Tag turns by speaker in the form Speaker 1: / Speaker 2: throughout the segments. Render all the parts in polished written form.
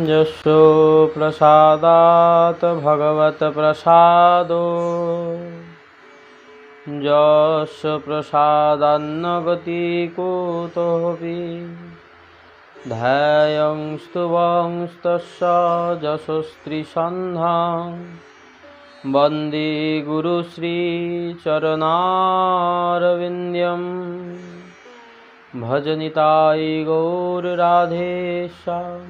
Speaker 1: यस्य प्रसादात् भगवत् प्रसादो यस्य प्रसादान्न गति कुतोऽपि ध्यायं स्तुवंस्तस्य यशस्त्रिसन्धां वन्दे गुरुश्रीचरणारविन्द्यं भजनिताय गौरराधेश्याम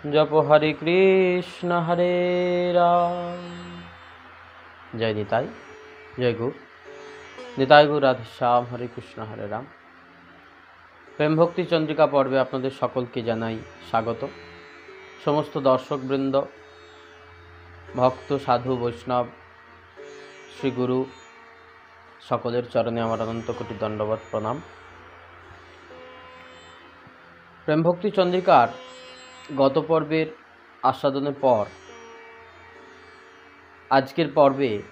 Speaker 1: जप हरे कृष्ण हरे राम। जय निताई, जय गुरु निताई गुरु राधेश्याम, हरे कृष्ण हरे राम। प्रेम भक्ति चंद्रिका पर्वे आपनादेर सकलके जानाई स्वागत। समस्त दर्शकबृंद, भक्त साधु वैष्णव श्री गुरु सकलेर चरणे आमार अनंत कोटि दंडवत प्रणाम। प्रेम भक्ति चंद्रिकार गत पर्वेर आस्वादनेर पर आजकेर पर्वे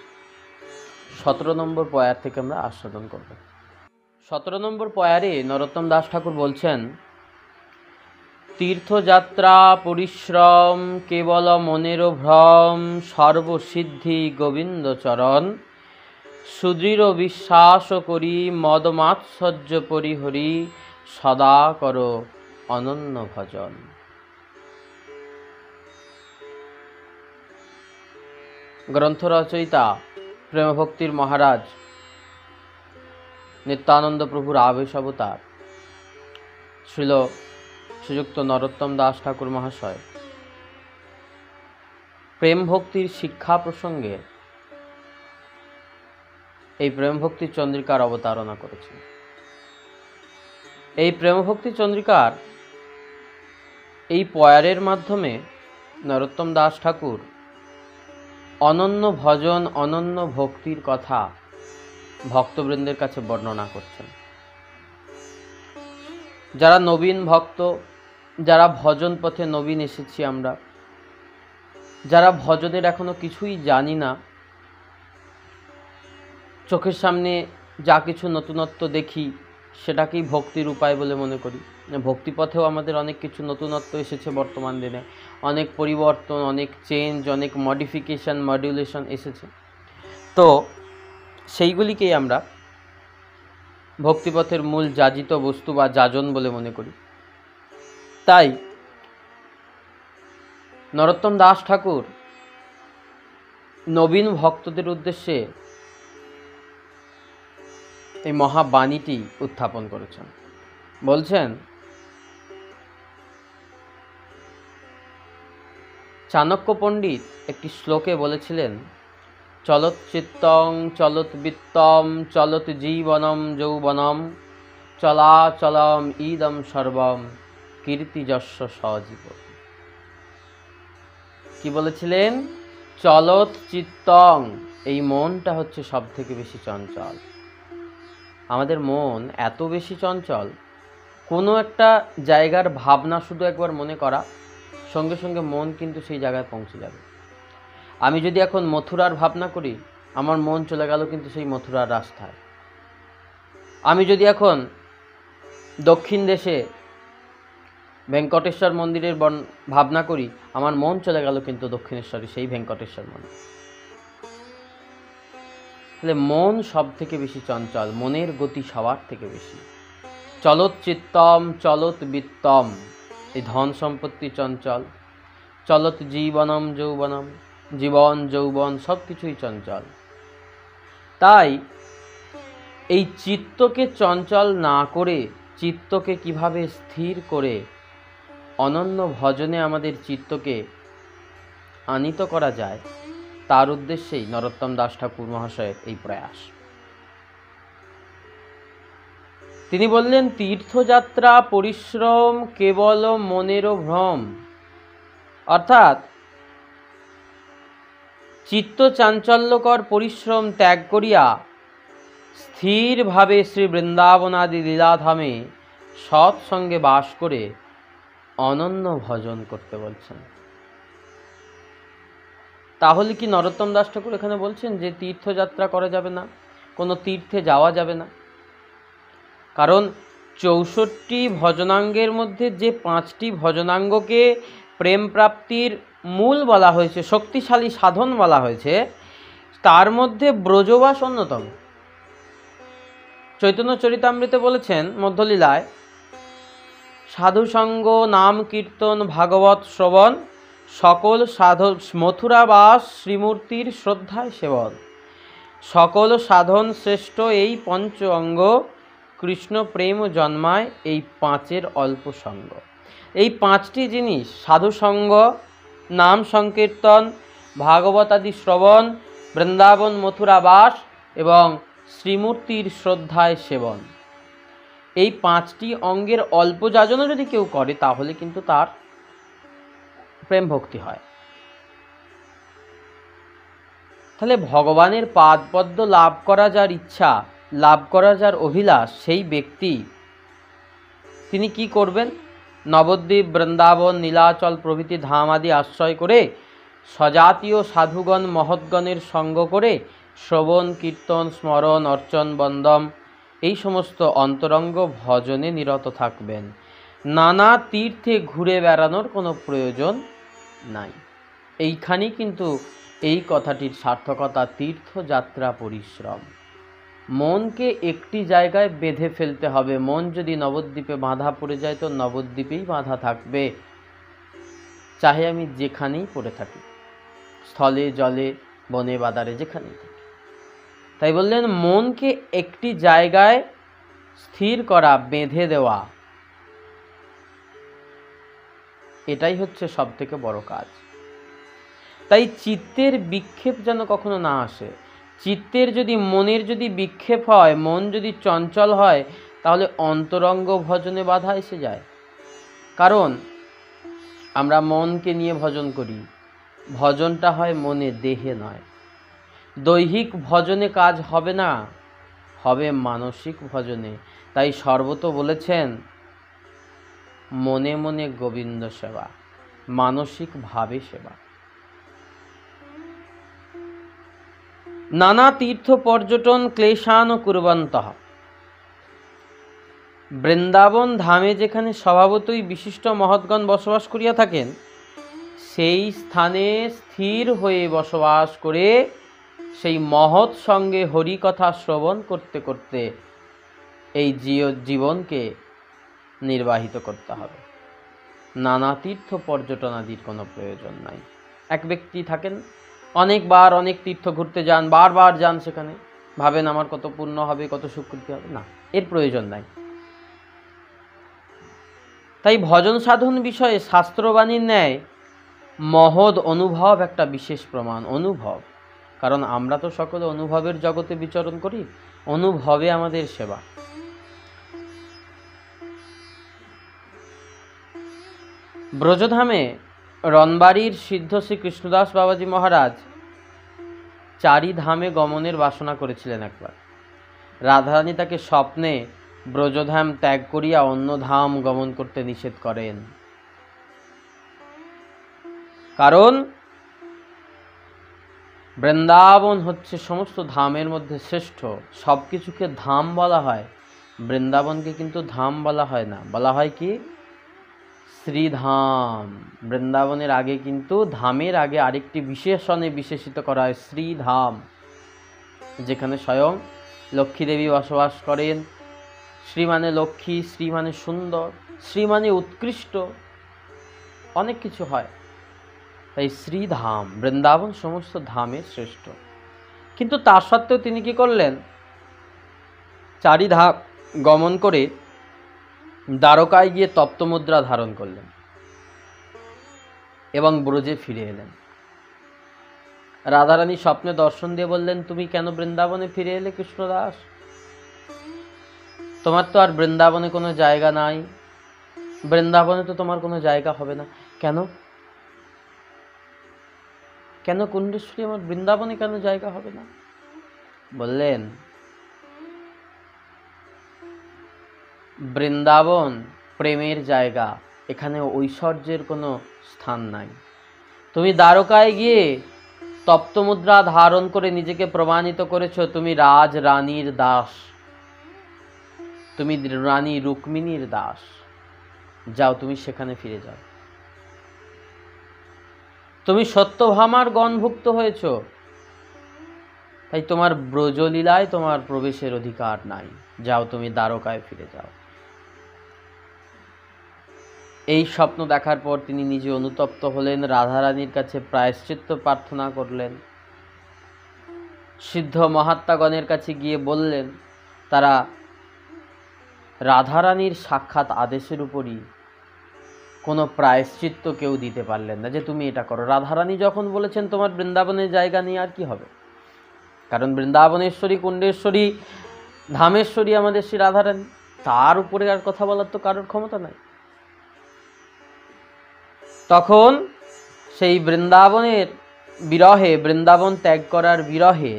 Speaker 1: 17 नम्बर पयार थेके आमरा आस्वादन करब। 17 नम्बर पयारे नरोत्तम दास ठाकुर बोलছেন, तीर्थयात्रा परिश्रम केवल मनेर भ्रम सर्वसिद्धि गोविंद चरण सुदृढ़ विश्वास करी मदमात्सर्य परिहरी सदा करो अनन्य भजन। ग्रंथ रचयिता प्रेम भक्तिर महाराज नित्यानंद प्रभुर आवेश अवतार श्रील श्रीयुक्त नरोत्तम दास ठाकुर महाशय प्रेम भक्तिर शिक्षा प्रसंगे এই প্রেম ভক্তি চন্দ্রিকার অবতারণা করেছেন। এই প্রেম ভক্তি চন্দ্রিকার এই পয়ারের মাধ্যমে নরোত্তম দাস ঠাকুর অনন্য ভজন অনন্য ভক্তির কথা ভক্তবৃন্দের কাছে বর্ণনা করছেন। যারা নবীন ভক্ত, যারা ভজন পথে নবীন এসেছি আমরা, যারা ভজনের এখনো কিছুই জানি না, চোখের সামনে যা কিছু নতুনত্ব দেখি সেটাকেই ভক্তির উপায় বলে মনে করি। ভক্তিপথেও আমাদের অনেক কিছু নতুনত্ব এসেছে বর্তমান দিনে, অনেক পরিবর্তন, অনেক চেঞ্জ, অনেক মডিফিকেশন, মডিউলেশন এসেছে। তো সেইগুলিকেই আমরা ভক্তিপথের মূল যাজিত বস্তু বা যাজন বলে মনে করি। তাই নরোত্তম দাস ঠাকুর নবীন ভক্তদের উদ্দেশ্যে এই মহাবাণীটি উত্থাপন করেছেন। বলছেন, চাণক্য পণ্ডিত একটি শ্লোকে বলেছিলেন, চলত চিত্তং চলত বিত্তম চলত জীবনম যৌবনম চলাচলম ইদম সর্বম কীর্তিযস্য সজীব। কি বলেছিলেন? চলত চিত্তং, এই মনটা হচ্ছে সব থেকে বেশি চঞ্চল। আমাদের মন এত বেশি চঞ্চল, কোনো একটা জায়গার ভাবনা শুধু একবার মনে করা সঙ্গে সঙ্গে মন কিন্তু সেই জায়গায় পৌঁছে যাবে। আমি যদি এখন মথুরার ভাবনা করি, আমার মন চলে গেল কিন্তু সেই মথুরার রাস্তায়। আমি যদি এখন দক্ষিণ দেশে ভেঙ্কটেশ্বর মন্দিরের ভাবনা করি, আমার মন চলে গেল কিন্তু দক্ষিণেশ্বরে সেই ভেঙ্কটেশ্বর মন্দির। তাহলে মন সব থেকে বেশি চঞ্চল, মনের গতি সবার থেকে বেশি। চলত চিত্তম চলত বিত্তম, এই ধন সম্পত্তি চঞ্চল। চলত জীবনম যৌবনম, জীবন যৌবন সব কিছুই চঞ্চল। তাই এই চিত্তকে চঞ্চল না করে চিত্তকে কিভাবে স্থির করে অনন্য ভজনে আমাদের চিত্তকে আনিত করা যায়, তার উদ্দেশ্যেই নরোত্তম দাস ঠাকুর মহাশয়ের এই প্রয়াস। তিনি বললেন, তীর্থযাত্রা পরিশ্রম কেবল মনের ভ্রম, অর্থাৎ চিত্ত চাঞ্চল্যকর পরিশ্রম ত্যাগ করিয়া স্থিরভাবে শ্রী বৃন্দাবনাদি লীলাধামে সৎসঙ্গে বাস করে অনন্য ভজন করতে বলছেন। তাহলে কি নরোত্তম দাস ঠাকুর এখানে বলছেন যে তীর্থযাত্রা করা যাবে না, কোনো তীর্থে যাওয়া যাবে না? কারণ 64 ভজনাঙ্গের মধ্যে যে 5টি ভজনাঙ্গকে প্রেম প্রাপ্তির মূল বলা হয়েছে, শক্তিশালী সাধন বলা হয়েছে, তার মধ্যে ব্রজবাস অন্যতম। চৈতন্য চরিতামৃতে বলেছেন মধ্যলীলায়, সাধুসঙ্গ, নাম কীর্তন, ভাগবত শ্রবণ, সকল মথুরাবাস শ্রীমূর্তির শ্রদ্ধায় সেবন। সকল সাধন শ্রেষ্ঠ এই পঞ্চ অঙ্গ, কৃষ্ণ প্রেম জন্মায় এই পাঁচের অল্প সঙ্গ। এই পাঁচটি জিনিস, সাধুসঙ্গ, নাম সংকীর্তন, ভাগবত আদি শ্রবণ, বৃন্দাবন মথুরাবাস এবং শ্রীমূর্তির শ্রদ্ধায় সেবন, এই পাঁচটি অঙ্গের অল্প যাজনও যদি কেউ করে তাহলে কিন্তু তার প্রেম ভক্তি হয়। তাহলে ভগবানের পাদপদ্ম লাভ করা যার ইচ্ছা, লাভ করা যার অভিলাষ, সেই ব্যক্তি তিনি কি করবেন? নবদ্বীপ, বৃন্দাবন, নীলাচল প্রভৃতি ধাম আদি আশ্রয় করে স্বজাতীয় সাধুগণ মহৎগণের সঙ্গ করে শ্রবণ, কীর্তন, স্মরণ, অর্চন, বন্দম এই সমস্ত অন্তরঙ্গ ভজনে নিরত থাকবেন। নানা তীর্থে ঘুরে বেড়ানোর কোনো প্রয়োজন নাই। এইখানেই কিন্তু এই কথাটির সার্থকতা, তীর্থযাত্রা পরিশ্রম। মনকে একটি জায়গায় বেঁধে ফেলতে হবে। মন যদি নবদ্বীপে বাঁধা পড়ে যায় তো নবদ্বীপেই বাঁধা থাকবে, চাহে আমি যেখানেই পড়ে থাকি, স্থলে জলে বনে বাদারে যেখানেই থাকি। তাই বললেন মনকে একটি জায়গায় স্থির করা, বেঁধে দেওয়া, এটাই হচ্ছে সব থেকে বড় কাজ। তাই চিত্তের বিক্ষেপ যেন কখনো না আসে। চিত্তের যদি, মনের যদি বিক্ষেপ হয়, মন যদি চঞ্চল হয়, তাহলে অন্তরঙ্গ ভজনে বাধা এসে যায়। কারণ আমরা মনকে নিয়ে ভজন করি, ভজনটা হয় মনে, দেহে নয়। দৈহিক ভজনে কাজ হবে না, হবে মানসিক ভজনে। তাই সর্বত বলেছেন মনে মনে গোবিন্দ সেবা, মানসিক ভাবে সেবা। নানা তীর্থ পর্যটন ক্লেশান কুর্বন্তঃ। বৃন্দাবন ধামে যেখানে স্বভাবতই বিশিষ্ট মহৎগণ বসবাস করিয়া থাকেন, সেই স্থানে স্থির হয়ে বসবাস করে সেই মহৎ সঙ্গে হরিকথা শ্রবণ করতে করতে এই জীবনকে নির্বাহিত করতে হবে। নানা তীর্থ পর্যটন আদির কোনো প্রয়োজন নাই। এক ব্যক্তি থাকেন, অনেকবার অনেক তীর্থ ঘুরতে যান, বারবার যান, সেখানে ভাবেন আমার কত পুণ্য হবে, কত সুকৃতি হবে, না, এর প্রয়োজন নাই। তাই ভজন সাধন বিষয়ে শাস্ত্রবাণীর ন্যায় মহৎ অনুভব একটা বিশেষ প্রমাণ। অনুভব, কারণ আমরা তো সকলে অনুভবের জগতে বিচরণ করি, অনুভবে আমাদের সেবা। ব্রজধামে রণবাড়ির সিদ্ধ শ্রী কৃষ্ণদাস বাবাজি মহারাজ চারি ধামে গমনের বাসনা করেছিলেন একবার। রাধারানী তাকে স্বপ্নে ব্রজধাম ত্যাগ করিয়া অন্য ধাম গমন করতে নিষেধ করেন। কারণ বৃন্দাবন হচ্ছে সমস্ত ধামের মধ্যে শ্রেষ্ঠ। সব কিছুকে ধাম বলা হয়, বৃন্দাবনকে কিন্তু ধাম বলা হয় না, বলা হয় কি শ্রীধাম। বৃন্দাবনের আগে কিন্তু, ধামের আগে আরেকটি বিশেষণে বিশেষিত করা হয়, শ্রীধাম, যেখানে স্বয়ং লক্ষ্মী দেবী বসবাস করেন। শ্রী মানে লক্ষ্মী, শ্রী মানে সুন্দর, শ্রী মানে উৎকৃষ্ট, অনেক কিছু হয়। তাই শ্রীধাম, বৃন্দাবন সমস্ত ধামের শ্রেষ্ঠ। কিন্তু তা সত্ত্বেও তিনি কি করলেন? চারি ধাম গমন করে দ্বারকায় গিয়ে তপ্তমুদ্রা ধারণ করলেন এবং ব্রজে ফিরে এলেন। রাধারানী স্বপ্নে দর্শন দিয়ে বললেন, তুমি কেন বৃন্দাবনে ফিরে এলে কৃষ্ণদাস? তোমার তো আর বৃন্দাবনে কোনো জায়গা নাই, বৃন্দাবনে তো তোমার কোনো জায়গা হবে না। কেন কেন কুণ্ডেশ্বরী, আমার বৃন্দাবনে কেন জায়গা হবে না? বললেন, বৃন্দাবন প্রেমের জায়গা, এখানে ঐশ্বর্যের কোনো স্থান নাই। তুমি দ্বারকায় গিয়ে তপ্তমুদ্রা ধারণ করে নিজেকে প্রমাণিত করেছো তুমি রাজ রানীর দাস, তুমি রানী রুক্মিণীর দাস। যাও, তুমি সেখানে ফিরে যাও। তুমি সত্যভামার গণভুক্ত হয়েছ, তাই তোমার ব্রজলীলায় তোমার প্রবেশের অধিকার নাই, যাও তুমি দ্বারকায় ফিরে যাও। এই স্বপ্ন দেখার পর তিনি নিজে অনুতপ্ত হলেন, রাধারানীর কাছে প্রায়শ্চিত্ত প্রার্থনা করলেন। সিদ্ধ মহাত্মাগণের কাছে গিয়ে বললেন, তারা রাধারানীর সাক্ষাৎ আদেশের উপরই কোনো প্রায়শ্চিত্ত কেউ দিতে পারলেন না যে তুমি এটা করো। রাধারানী যখন বলেছেন তোমার বৃন্দাবনের জায়গা নিয়ে আর কি হবে, কারণ বৃন্দাবনেশ্বরী, কুণ্ডেশ্বরী, ধামেশ্বরী আমাদের শ্রী রাধারানী, তার উপরে আর কথা বলার তো কারোর ক্ষমতা নাই। তখন সেই বৃন্দাবনের বিরহে, বৃন্দাবন ত্যাগ করার বিরহে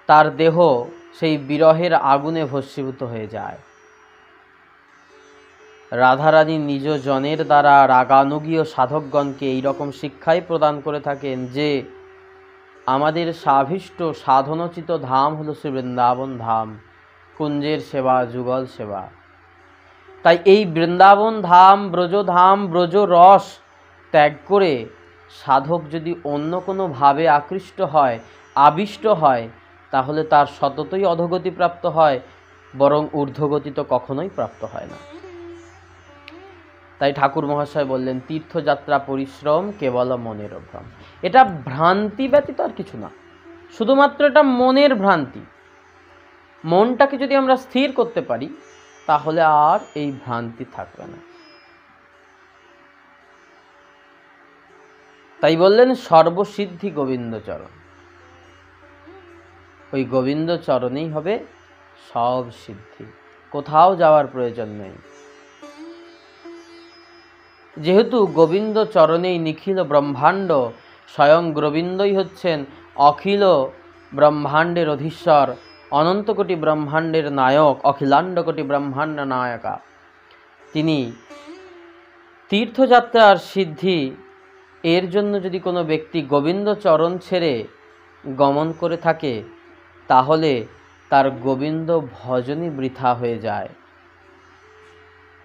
Speaker 1: তার দেহ সেই বিরহের আগুনে ভস্মীভূত হয়ে যায়। রাধারানী নিজ জনের দ্বারা রাগানুগীয় সাধকগণকে এইরকম শিক্ষাই প্রদান করে থাকেন যে আমাদের সাভীষ্ট সাধনোচিত ধাম হল শ্রী বৃন্দাবন ধাম, কুঞ্জের সেবা, যুগল সেবা। তাই এই বৃন্দাবন ধাম, ব্রজধাম, ব্রজ রস ত্যাগ করে সাধক যদি অন্য কোনো ভাবে আকৃষ্ট হয়, আবিষ্ট হয়, তাহলে তার সততই অধোগতি প্রাপ্ত হয়, বরং ঊর্ধ্বগতি তো কখনোই প্রাপ্ত হয় না। তাই ঠাকুর মহাশয় বললেন, তীর্থযাত্রা পরিশ্রম কেবল মনের ভ্রম। এটা ভ্রান্তি ব্যতীত আর কিছু না, শুধুমাত্র এটা মনের ভ্রান্তি। মনটাকে যদি আমরা স্থির করতে পারি তাহলে আর এই ভ্রান্তি থাকবে না। তাই বললেন সর্বসিদ্ধি গোবিন্দচরণ। ওই গোবিন্দ চরণেই হবে সব সিদ্ধি, কোথাও যাওয়ার প্রয়োজন নেই। যেহেতু গোবিন্দ চরণেই নিখিল ব্রহ্মাণ্ড, স্বয়ং গোবিন্দই হচ্ছেন অখিল ব্রহ্মাণ্ডের অধীশ্বর, অনন্ত কোটি ব্রহ্মাণ্ডের নায়ক, অখিলাণ্ড কোটি ব্রহ্মাণ্ড নায়কা। তিনি তীর্থযাত্রার সিদ্ধি, এর জন্য যদি কোনো ব্যক্তি গোবিন্দ চরণ ছেড়ে গমন করে থাকে তাহলে তার গোবিন্দ ভজনই বৃথা হয়ে যায়,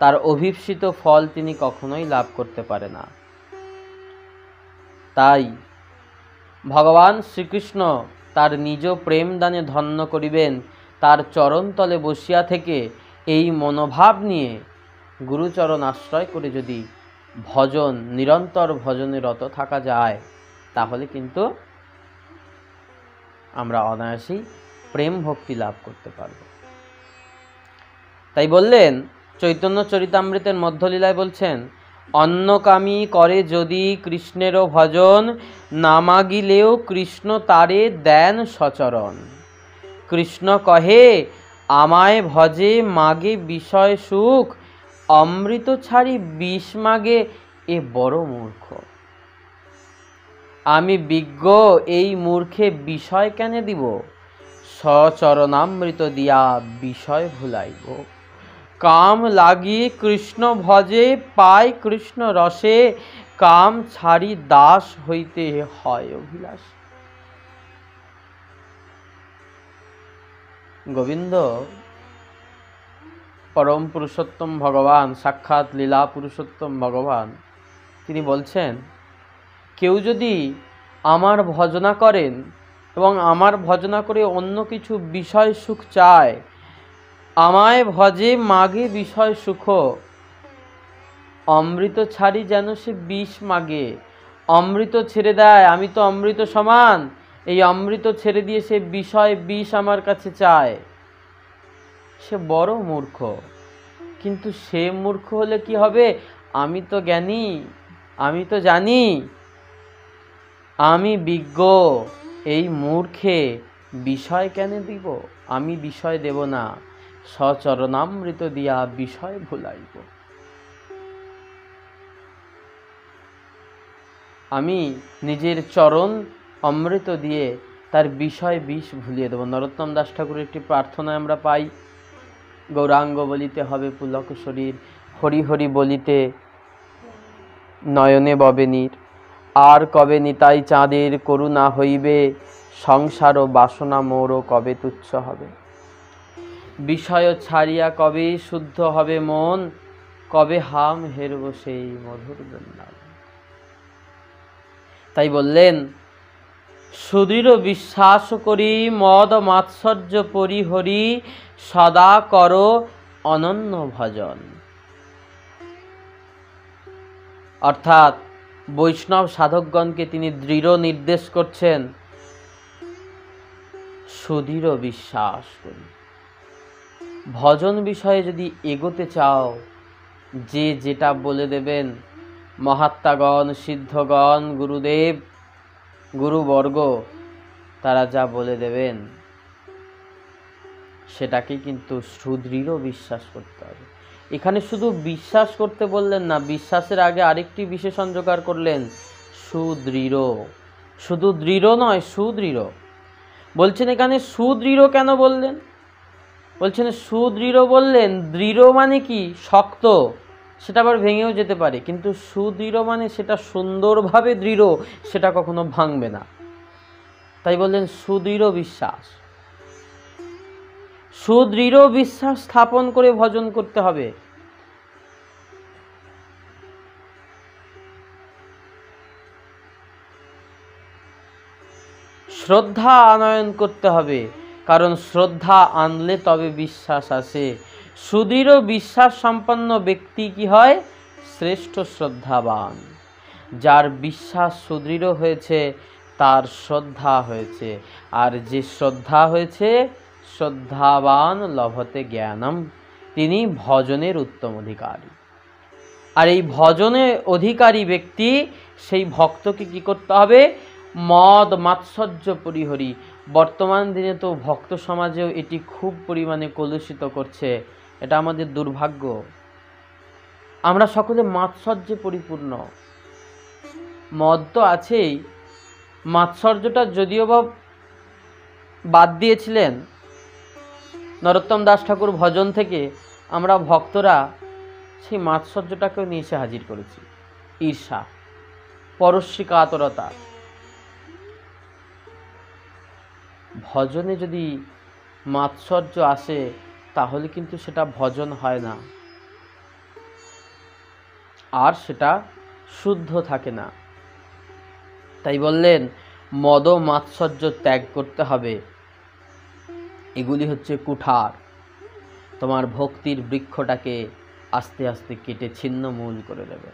Speaker 1: তার অভীপ্সিত ফল তিনি কখনোই লাভ করতে পারে না। তাই ভগবান শ্রীকৃষ্ণ তার নিজ প্রেম দানে ধন্য করিবেন, তার চরণতলে বসিয়া থেকে এই মনোভাব নিয়ে গুরুচরণ আশ্রয় করে যদি ভজন, নিরন্তর ভজনে রত থাকা যায়, তাহলে কিন্তু আমরা অনায়াসেই প্রেম ভক্তি লাভ করতে পারব। তাই বললেন, চৈতন্য চরিতামৃতের মধ্যলীলায় বলছেন, অন্নকামী করে যদি কৃষ্ণেরও ভজন, না মাগিলেও কৃষ্ণ তারে দেন সচরণ। কৃষ্ণ কহে আমায় ভজে, মাগে বিষয় সুখ, অমৃত ছাড়ি বিষ মাগে, এ বড় মূর্খ। আমি বিজ্ঞ, এই মূর্খে বিষয় কেন দিব, সচরণামৃত দিয়া বিষয় ভুলাইব। কাম লাগিয়ে কৃষ্ণ ভজে, পায় কৃষ্ণ রসে, কাম ছাড়ি দাস হইতে হয় অভিলাষ। গোবিন্দ পরম পুরুষোত্তম ভগবান, সাক্ষাৎ লীলা পুরুষোত্তম ভগবান, তিনি বলছেন, কেউ যদি আমার ভজনা করেন এবং আমার ভজনা করে অন্য কিছু বিষয় সুখ চায়, আমায় ভজে মাগে বিষয় সুখ, অমৃত ছাড়ি যেন সে বিষ মাগে। অমৃত ছেড়ে দেয়, আমি তো অমৃত সমান, এই অমৃত ছেড়ে দিয়ে সে বিষয় বিষ আমার কাছে চায়, সে বড় মূর্খ। কিন্তু সে মূর্খ হলে কি হবে, আমি তো জ্ঞানী, আমি তো জানি, আমি বিজ্ঞ, এই মূর্খে বিষয় কেন দিব, আমি বিষয় দেব না, সচরণামৃত দিয়া বিষয় ভুলাইব। আমি নিজের চরণ অমৃত দিয়ে তার বিষয় বিষ ভুলিয়ে দেব। নরোত্তম দাস ঠাকুরের একটি প্রার্থনায় আমরা পাই, গৌরাঙ্গ বলিতে হবে পুলক শরীর, হরি হরি বলিতে নয়নে ববে নীর। আর কবে নিতাই চাঁদের করুণা হইবে, সংসার ও বাসনা মোরও কবে তুচ্ছ হবে। বিষয় ছাড়িয়া কবে শুদ্ধ হবে মন, কবে হাম হেরব সেই মধুর বৃন্দাবন। তাই বললেন, সুদৃঢ় বিশ্বাস করি মদ মাৎসর্য পরিহরি, সদা কর অনন্য ভজন। অর্থাৎ বৈষ্ণব সাধকগণকে তিনি দৃঢ় নির্দেশ করছেন, সুদৃঢ় বিশ্বাস করি। ভজন বিষয়ে যদি এগোতে চাও, যে যেটা বলে দেবেন মহাত্মাগণ, সিদ্ধগণ, গুরুদেব, গুরুবর্গ, তারা যা বলে দেবেন সেটাকে কিন্তু সুদৃঢ় বিশ্বাস করতে হবে। এখানে শুধু বিশ্বাস করতে বললেন না, বিশ্বাসের আগে আরেকটি বিশেষণ জোগাড় করলেন, সুদৃঢ়। শুধু দৃঢ় নয়, সুদৃঢ়। বলছেন এখানে সুদৃঢ় কেন বললেন? বলছেন সুদৃঢ় বললেন, দৃঢ় মানে কি? শক্ত, সেটা আবার ভেঙেও যেতে পারে, কিন্তু সুদৃঢ় মানে সেটা সুন্দরভাবে দৃঢ়, সেটা কখনো ভাঙবে না। তাই বললেন সুদৃঢ় বিশ্বাস। সুদৃঢ় বিশ্বাস স্থাপন করে ভজন করতে হবে। শ্রদ্ধা আনয়ন করতে হবে, কারণ শ্রদ্ধা আনলে তবে বিশ্বাস আসে। সুদৃঢ় বিশ্বাস সম্পন্ন ব্যক্তি কি হয়? শ্রেষ্ঠ শ্রদ্ধাবান। যার বিশ্বাস সুদৃঢ় হয়েছে তার শ্রদ্ধা হয়েছে, আর যে শ্রদ্ধা হয়েছে, শ্রদ্ধাবান লভতে জ্ঞানম, তিনি ভজনের উত্তম অধিকারী। আর এই ভজনের অধিকারী ব্যক্তি, সেই ভক্তকে কি করতে হবে? মদ মাৎসর্য পরিহরি। বর্তমান দিনে তো ভক্ত সমাজেও এটি খুব পরিমাণে কলুষিত করছে। এটা আমাদের দুর্ভাগ্য। আমরা সকলে মাৎসর্যে পরিপূর্ণ। মদ তো আছেই, মাৎসর্যটা যদিও বা বাদ দিয়েছিলেন নরোত্তম দাস ঠাকুর ভজন থেকে, আমরা ভক্তরা সেই মাৎসর্যটাকেও নিয়ে এসে হাজির করেছি। ঈর্ষা, পরশ্রী কাতরতা। ভজনে যদি মাৎসর্য আসে তাহলে কিন্তু সেটা ভজন হয় না, আর সেটা শুদ্ধ থাকে না। তাই বললেন মদ মাৎসর্য ত্যাগ করতে হবে। এগুলি হচ্ছে কুঠার, তোমার ভক্তির বৃক্ষটাকে আস্তে আস্তে কেটে ছিন্নমূল করে দেবে।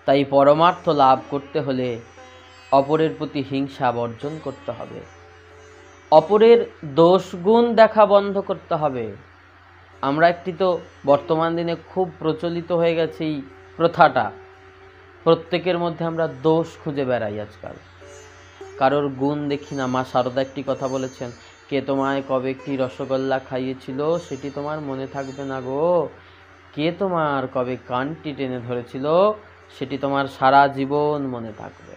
Speaker 1: তাই পরমার্থ লাভ করতে হলে অপরের প্রতি হিংসা বর্জন করতে হবে, অপরের দোষ গুণ দেখা বন্ধ করতে হবে। আমরা একটি তো বর্তমান দিনে খুব প্রচলিত হয়ে গেছে এই প্রথাটা, প্রত্যেকের মধ্যে আমরা দোষ খুঁজে বেড়াই আজকাল, কারোর গুণ দেখি না। মা শারদা একটি কথা বলেছেন, কে তোমায় কবে একটি রসগোল্লা খাইয়েছিল সেটি তোমার মনে থাকবে না গো, কে তোমার কবে কানটি টেনে ধরেছিল সেটি তোমার সারা জীবন মনে থাকবে।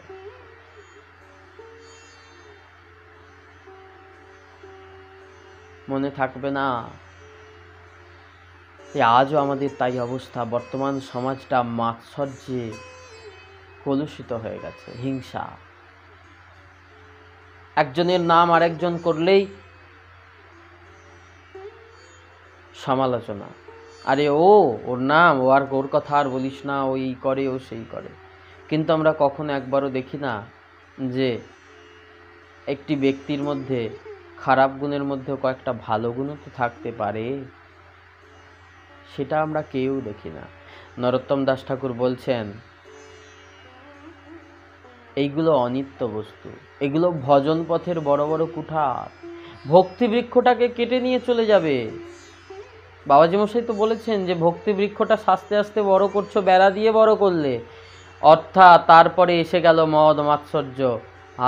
Speaker 1: মনে থাকবে না। আজও আমাদের তাই অবস্থা। বর্তমান সমাজটা মাৎসর্যে কলুষিত হয়ে গেছে। হিংসা, একজনের নাম আরেকজন করলেই সমালোচনা। আরে ওর নাম, ওর কথা আর বলিস না, ও এই করে, ও সেই করে। কিন্তু আমরা কখনো একবারও দেখি না যে একটি ব্যক্তির মধ্যে খারাপ গুণের মধ্যে কয়েকটা ভালো গুণও তো থাকতে পারে। সেটা আমরা কেউ দেখি না। নরোত্তম দাস ঠাকুর বলছেন এইগুলো অনিত্য বস্তু, এগুলো ভজন পথের বড় বড় কুঠার, ভক্তি বৃক্ষটাকে কেটে নিয়ে চলে যাবে। বাবাজি মশাই তো বলেছেন যে ভক্তি বৃক্ষটা আস্তে আস্তে বড় করছো, বেড়া দিয়ে বড় করলে, অর্থাৎ তারপরে এসে গেল মদ মাৎসর্য,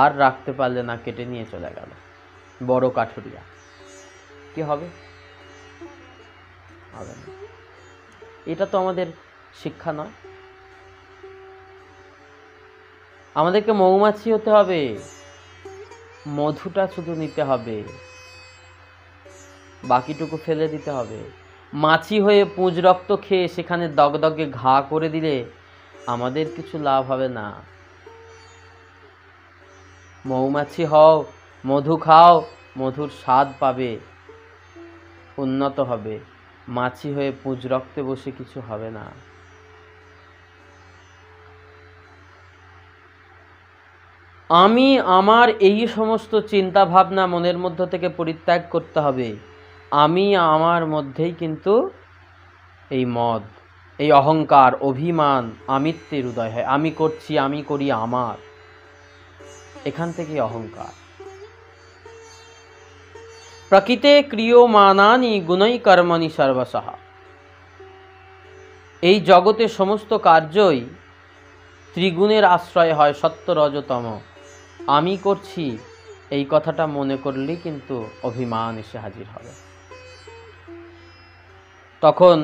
Speaker 1: আর রাখতে পারলে না, কেটে নিয়ে চলে গেল বড় কাঠুরিয়া। কি হবে? হবে না। এটা তো আমাদের শিক্ষা নয়। আমাদেরকে মৌমাছি হতে হবে, মধুটা শুধু নিতে হবে, বাকিটুকু ফেলে দিতে হবে। মাছি হয়ে পুঁজ রক্ত খেয়ে সেখানে দগদগে ঘা করে দিলে আমাদের কিছু লাভ হবে না। মৌমাছি হও, মধু খাও, মধুর স্বাদ পাবে, উন্নত হবে। মাছি হয়ে পুঁজ রক্তে বসে কিছু হবে না। আমি আমার এই সমস্ত চিন্তা ভাবনা মনের মধ্য থেকে পরিত্যাগ করতে হবে। আমি আমার মধ্যেই কিন্তু এই মদ, এই অহংকার, অভিমান, আমিত্বের উদয় হয়। আমি করছি, আমি করি, আমার, এখান থেকে অহংকার। প্রকৃতে ক্রিয়মানানি গুণৈ কর্মণি সর্বশঃ। এই জগতে সমস্ত কার্যই ত্রিগুণের আশ্রয় হয়, সত্য রজতম। আমি করছি এই কথাটা মনে করলেই কিন্তু অভিমান এসে হাজির হবে। তখন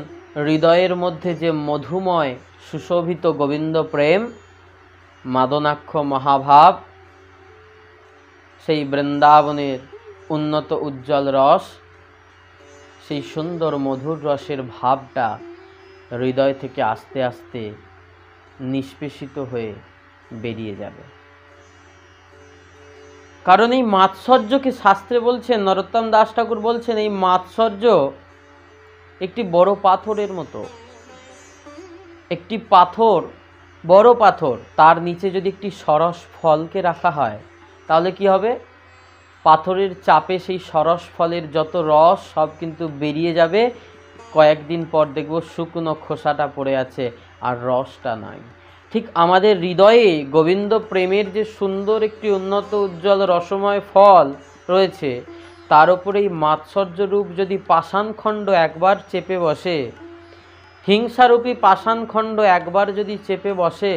Speaker 1: হৃদয়ের মধ্যে যে মধুময় সুশোভিত গোবিন্দ প্রেম, মাদনাক্ষ মহাভাব, সেই বৃন্দাবনের উন্নত উজ্জ্বল রস, সেই সুন্দর মধুর রসের ভাবটা হৃদয় থেকে আস্তে আস্তে নিষ্পেষিত হয়ে বেরিয়ে যাবে। কারণ এই মাৎসর্যকে শাস্ত্রে বলছেন, নরোত্তম দাস ঠাকুর বলছেন, এই মাৎসর্য একটি বড় পাথরের মতো। একটি পাথর, বড় পাথর, তার নিচে যদি একটি সরস ফলকে রাখা হয় তাহলে কি হবে? পাথরের চাপে সেই সরস ফলের যত রস সব কিন্তু বেরিয়ে যাবে। কয়েকদিন পর দেখব শুকনো খোসাটা পড়ে আছে আর রসটা নাই। ঠিক আমাদের হৃদয়ে গোবিন্দ প্রেমের যে সুন্দর একটি উন্নত উজ্জ্বল রসময় ফল রয়েছে, তার উপরে এই মাৎসর্য রূপ যদি পাষাণখণ্ড একবার চেপে বসে, হিংসারূপী পাষাণখণ্ড একবার যদি চেপে বসে,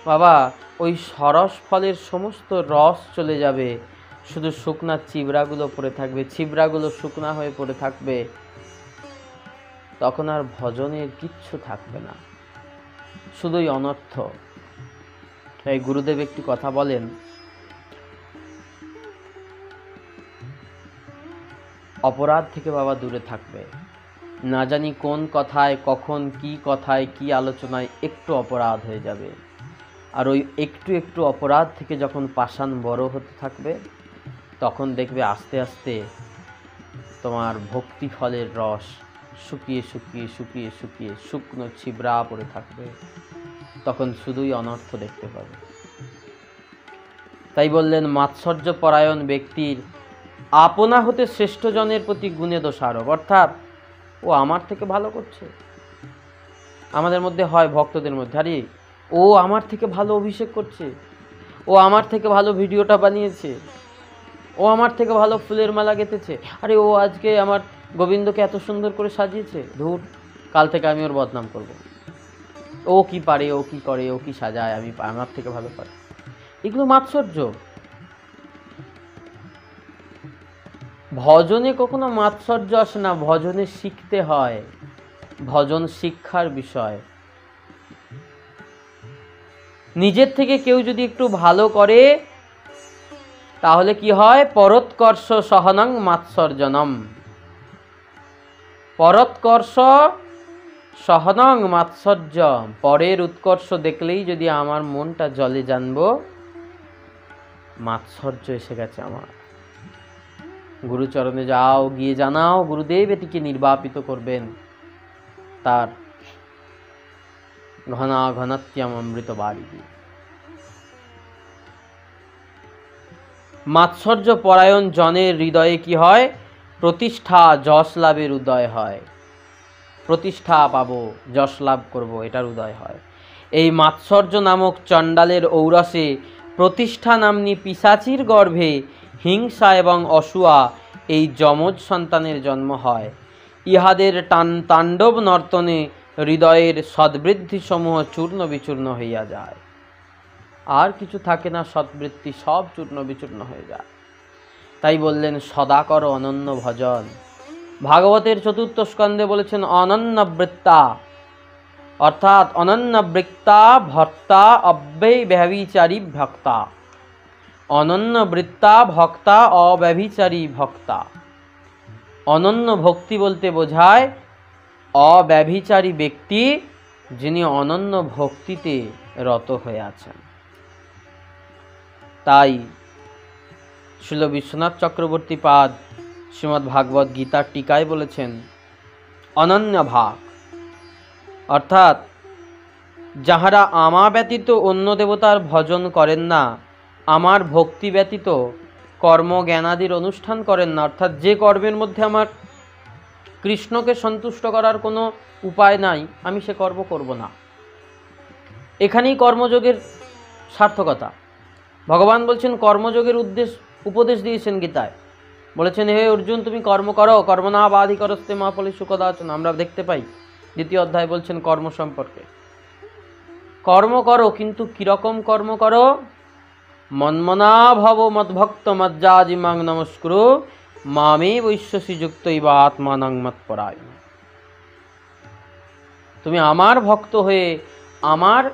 Speaker 1: বাবা, ওই সরস ফলের সমস্ত রস চলে যাবে, শুধু শুকনা চিবড়াগুলো পড়ে থাকবে, ছিবড়াগুলো শুকনা হয়ে পড়ে থাকবে। তখন আর ভজনের কিচ্ছু থাকবে না, শুধুই অনর্থ। এই গুরুদেব একটি কথা বলেন, অপরাধ থেকে বাবা দূরে থাকবে। না জানি কোন কথায়, কখন, কি কথায়, কি আলোচনায় একটু অপরাধ হয়ে যাবে। আর ওই একটু একটু অপরাধ থেকে যখন পাষাণ বড় হতে থাকবে, তখন দেখবে আস্তে আস্তে তোমার ভক্তি ফলের রস শুকিয়ে শুকিয়ে শুকিয়ে শুকিয়ে শুকনো ছিবড়া পড়ে থাকবে। তখন শুধুই অনর্থ দেখতে পাবে। তাই বললেন, মাৎসর্য পরায়ণ ব্যক্তির আপনা হতে শ্রেষ্ঠজনের প্রতি গুণে দোষারোপ। অর্থাৎ ও আমার থেকে ভালো করছে। আমাদের মধ্যে হয় ভক্তদের মধ্যে, আরে ও আমার থেকে ভালো অভিষেক করছে, ও আমার থেকে ভালো ভিডিওটা বানিয়েছে, ও আমার থেকে ভালো ফুলের মালা গেঁথেছে, আরে ও আজকে আমার গোবিন্দকে এত সুন্দর করে সাজিয়েছে, ধুর, কাল থেকে আমি ওর বদনাম করব। ও কি পারে, ও কি করে, ও কি সাজায়, আমি আমার থেকে ভালো পারে। এগুলো মাৎসর্য। ভজনে কখনো মাৎসর্য আসে না, ভজনে শিখতে হয়, ভজন শিক্ষার বিষয়। নিজের থেকে কেউ যদি একটু ভালো করে তাহলে কি হয়? পরোৎকর্ষ সহনং মাৎসর্জনম। পরোৎকর্ষ সহনং মাৎসর্য। পরের উৎকর্ষ দেখলেই যদি আমার মনটা জলে জানবো, মাৎসর্য এসে গেছে আমার। গুরুচরণে যাও, গিয়ে জানাও গুরুদেব এটিকে নির্বাপিত করবেন, তার ঘনা ঘনাত্যাম অমৃত বাড়ি। মাৎসর্য পরায়ণ জনের হৃদয়ে কি হয়? প্রতিষ্ঠা, যশ লাভের উদয় হয়। প্রতিষ্ঠা পাবো, যশ লাভ করবো, এটার উদয় হয়। এই মাৎসর্য নামক চণ্ডালের ঔরসে প্রতিষ্ঠা নাম্নী পিশাচির গর্ভে হিংসা এবং অসূয়া এই যমজ সন্তানের জন্ম হয়। ইহাদের তাণ্ডব নর্তনে হৃদয়ের সদ্বৃদ্ধি সমূহ চূর্ণ বিচূর্ণ হইয়া যায়। আর কিছু থাকে না, সদ্বৃত্তি সব চূর্ণ বিচূর্ণ হয়ে যায়। তাই বললেন, সদা কর অনন্য ভজন। ভাগবতের চতুর্থ স্কন্ধে বলেছেন অনন্যবৃত্তা, অর্থাৎ অনন্যবৃত্তা ভক্তা অব্যয় ব্যভিচারী ভক্তা। অনন্যবৃত্তা ভক্তা অব্যভিচারী ভক্তা। অনন্য ভক্তি বলতে বোঝায় অব্যভিচারী ব্যক্তি, যিনি অনন্য ভক্তিতে রত হয়ে আছেন। তাই শ্রীল বিশ্বনাথ চক্রবর্তী পাদ শ্রীমদ্ ভাগবত গীতার টিকায় বলেছেন, অনন্য ভাগ, অর্থাৎ যাহারা আমা ব্যতীত অন্য দেবতার ভজন করেন না, আমার ভক্তি ব্যতীত কর্ম জ্ঞানাদির অনুষ্ঠান করেন না, অর্থাৎ যে কর্মের মধ্যে আমার কৃষ্ণকে সন্তুষ্ট করার কোনো উপায় নাই, আমি সে কর্ম করব না। এখানেই কর্মযোগের সার্থকতা। ভগবান বলছেন কর্মযোগের উপদেশ দিয়েছেন গীতায়, বলেছেন হে অর্জুন তুমি কর্ম করো, কর্ম না বাধি করস্তে মা ফলে সুখদাচন। আমরা দেখতে পাই 2য় অধ্যায় বলছেন কর্ম সম্পর্কে। কর্ম করো, কিন্তু কিরকম কর্ম করো? মন্মনা ভব মদ্ভক্ত মজ্জাজিমাং নমস্কুরু মামে বৈশ্যসি যুক্তৈবা আত্মানাং মৎপরায়। তুমি আমার ভক্ত হয়ে আমার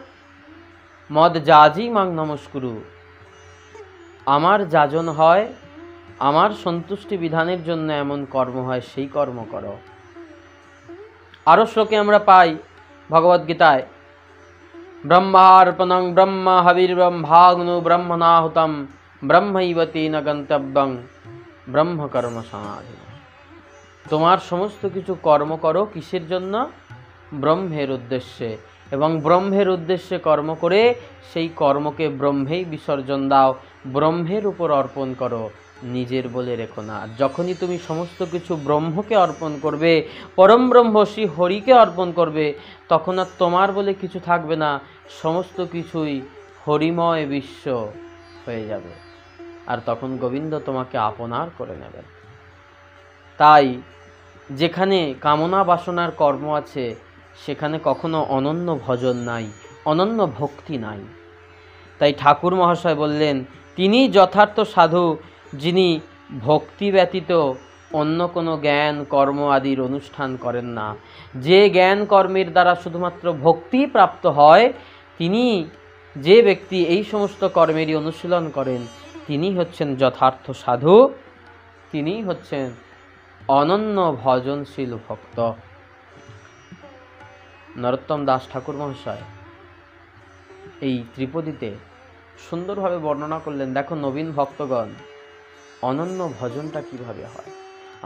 Speaker 1: মজ্জাজিমাং নমস্কুরু, আমার যাজন হয়, আমার সন্তুষ্টি বিধানের জন্য এমন কর্ম হয়, সেই কর্ম করো। আরো শ্লোকে আমরা পাই ভগবদ্গীতায়, ব্রহ্মার্পণং ব্রহ্ম হবির্ব্রহ্মাগ্নো ব্রহ্মণাহুতম ব্রহ্মৈব তেন গন্তব্যং ব্রহ্ম কর্ম সমাধিনা। তোমার সমস্ত কিছু কর্ম করো কিসের জন্য? ব্রহ্মের উদ্দেশ্যে, এবং ব্রহ্মের উদ্দেশ্যে কর্ম করে সেই কর্মকে ব্রহ্মেই বিসর্জন দাও, ব্রহ্মের উপর অর্পণ করো, নিজের বলে রেখো না। যখনই তুমি সমস্ত কিছু ব্রহ্মকে অর্পণ করবে, পরম ব্রহ্ম শ্রী হরিকে অর্পণ করবে, তখন আর তোমার বলে কিছু থাকবে না, সমস্ত কিছুই হরিময় বিশ্ব হয়ে যাবে, আর তখন গোবিন্দ তোমাকে আপনার করে নেবেন। তাই যেখানে কামনা বাসনার কর্ম আছে, সেখানে কখনো অনন্য ভজন নাই, অনন্য ভক্তি নাই। তাই ঠাকুর মহাশয় বললেন, তিনি যথার্থ সাধু, যিনি ভক্তি ব্যতীত অন্য কোনো জ্ঞান কর্ম আদির অনুষ্ঠান করেন না। যে জ্ঞান কর্মের দ্বারা শুধুমাত্র ভক্তি প্রাপ্ত হয়, তিনি, যে ব্যক্তি এই সমস্ত কর্মেরই অনুশীলন করেন, তিনি হচ্ছেন যথার্থ সাধু, তিনি হচ্ছেন অনন্য ভজনশীল ভক্ত। নরোত্তম দাস ঠাকুর মহাশয় এই ত্রিপদীতে সুন্দরভাবে বর্ণনা করলেন। দেখো নবীন ভক্তগণ, অনন্য ভজনটা কিভাবে হয়।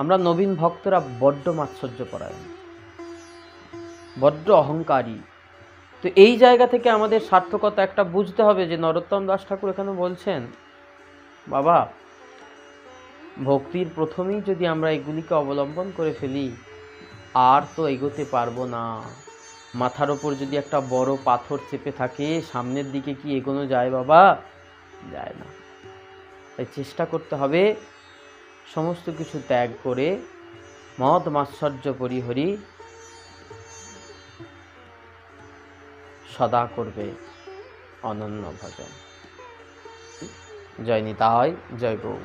Speaker 1: আমরা নবীন ভক্তরা বড্ড মাৎসর্যপরায়ণ, বড্ড অহংকারী। তো এই জায়গা থেকে আমাদের সার্থকতা একটা বুঝতে হবে, যে নরোত্তম দাস ঠাকুর এখানে বলছেন, বাবা ভক্তির প্রথমেই যদি আমরা এগুলিকে অবলম্বন করে ফেলি, আর তো এগোতে পারবো না। মাথার ওপর যদি একটা বড় পাথর চেপে থাকে, সামনের দিকে কি এগোনো যায় বাবা? যায় না। তাই চেষ্টা করতে হবে সমস্ত কিছু ত্যাগ করে মদ মাৎসর্য পরিহরি সদা করবে অনন্য ভজন। জয় নিতাই, জয় গৌর।